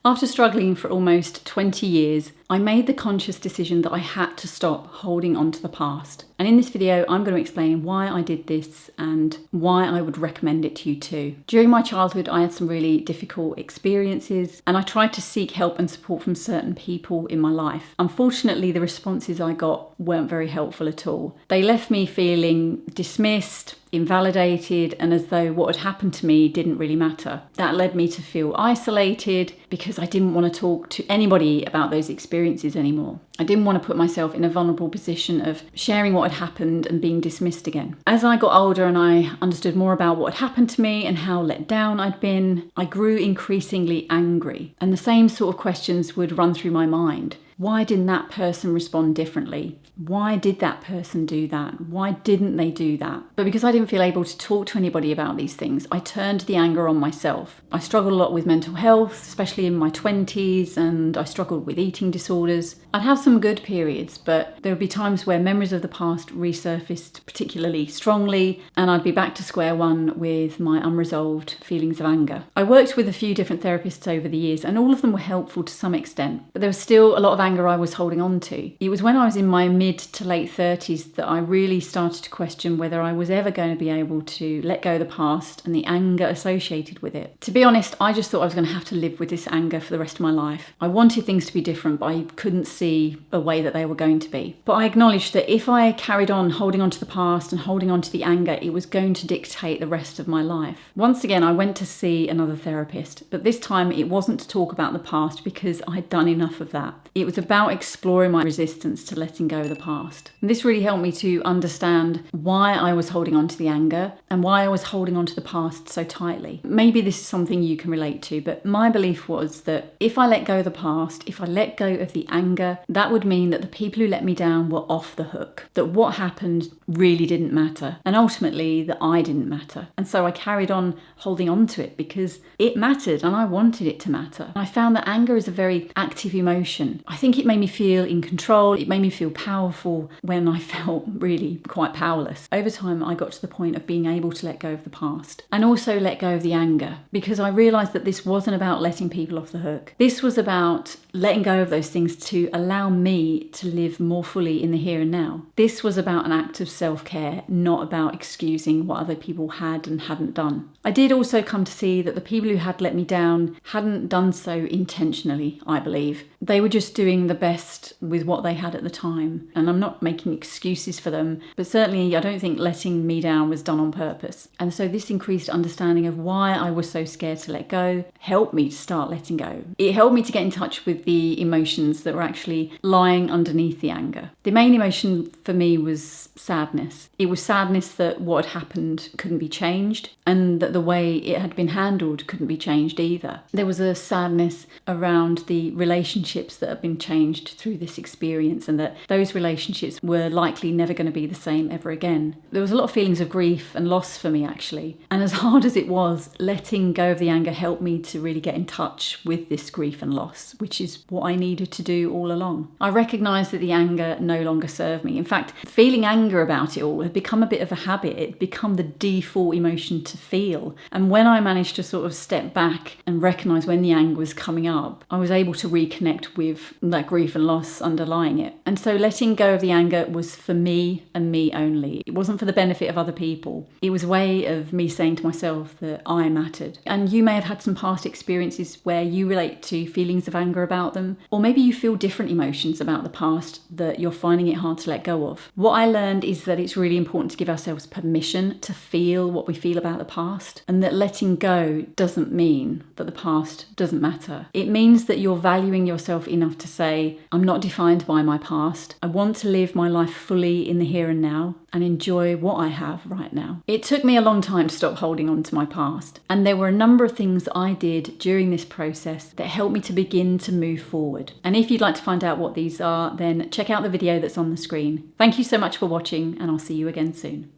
After struggling for almost 20 years, I made the conscious decision that I had to stop holding on to the past. And in this video, I'm going to explain why I did this and why I would recommend it to you too. During my childhood, I had some really difficult experiences and I tried to seek help and support from certain people in my life. Unfortunately, the responses I got weren't very helpful at all. They left me feeling dismissed, invalidated, and as though what had happened to me didn't really matter. That led me to feel isolated because I didn't want to talk to anybody about those experiences anymore. I didn't want to put myself in a vulnerable position of sharing what had happened and being dismissed again. As I got older and I understood more about what had happened to me and how let down I'd been, I grew increasingly angry. And the same sort of questions would run through my mind. Why didn't that person respond differently? Why did that person do that? Why didn't they do that? But because I didn't feel able to talk to anybody about these things, I turned the anger on myself. I struggled a lot with mental health, especially in my 20s, and I struggled with eating disorders. I'd have some good periods, but there would be times where memories of the past resurfaced particularly strongly, and I'd be back to square one with my unresolved feelings of anger. I worked with a few different therapists over the years, and all of them were helpful to some extent, but there was still a lot of anger I was holding on to. It was when I was in my mid to late 30s that I really started to question whether I was ever going to be able to let go of the past and the anger associated with it. To be honest, I just thought I was going to have to live with this anger for the rest of my life. I wanted things to be different, but I couldn't see a way that they were going to be. But I acknowledged that if I carried on holding on to the past and holding on to the anger, it was going to dictate the rest of my life. Once again, I went to see another therapist, but this time it wasn't to talk about the past because I'd done enough of that. It was about exploring my resistance to letting go of the past. And this really helped me to understand why I was holding on to the anger and why I was holding on to the past so tightly. Maybe this is something you can relate to, but my belief was that if I let go of the past, if I let go of the anger, that would mean that the people who let me down were off the hook, that what happened really didn't matter, and ultimately that I didn't matter. And so I carried on holding on to it because it mattered and I wanted it to matter. And I found that anger is a very active emotion. I think it made me feel in control, it made me feel powerful when I felt really quite powerless. Over time, I got to the point of being able to let go of the past and also let go of the anger because I realised that this wasn't about letting people off the hook. This was about letting go of those things to allow me to live more fully in the here and now. This was about an act of self-care, not about excusing what other people had and hadn't done. I did also come to see that the people who had let me down hadn't done so intentionally, I believe. They were just doing the best with what they had at the time. And I'm not making excuses for them, but certainly I don't think letting me down was done on purpose. And so this increased understanding of why I was so scared to let go helped me to start letting go. It helped me to get in touch with the emotions that were actually lying underneath the anger. The main emotion for me was sadness. It was sadness that what had happened couldn't be changed and that the way it had been handled couldn't be changed either. There was a sadness around the relationships that had been changed through this experience and that those relationships were likely never going to be the same ever again. There was a lot of feelings of grief and loss for me actually. And as hard as it was, letting go of the anger helped me to really get in touch with this grief and loss, which is what I needed to do all along. I recognised that the anger no longer served me. In fact, feeling anger about it all had become a bit of a habit. It had become the default emotion to feel. And when I managed to sort of step back and recognise when the anger was coming up, I was able to reconnect with that grief and loss underlying it. And so letting go of the anger was for me and me only. It wasn't for the benefit of other people. It was a way of me saying to myself that I mattered. And you may have had some past experiences where you relate to feelings of anger about them, or maybe you feel different emotions about the past that you're finding it hard to let go of. What I learned is that it's really important to give ourselves permission to feel what we feel about the past, and that letting go doesn't mean that the past doesn't matter. It means that you're valuing yourself enough to say, I'm not defined by my past. I want to live my life fully in the here and now and enjoy what I have right now. It took me a long time to stop holding on to my past, and there were a number of things I did during this process that helped me to begin to move forward. And if you'd like to find out what these are, then check out the video that's on the screen. Thank you so much for watching, and I'll see you again soon.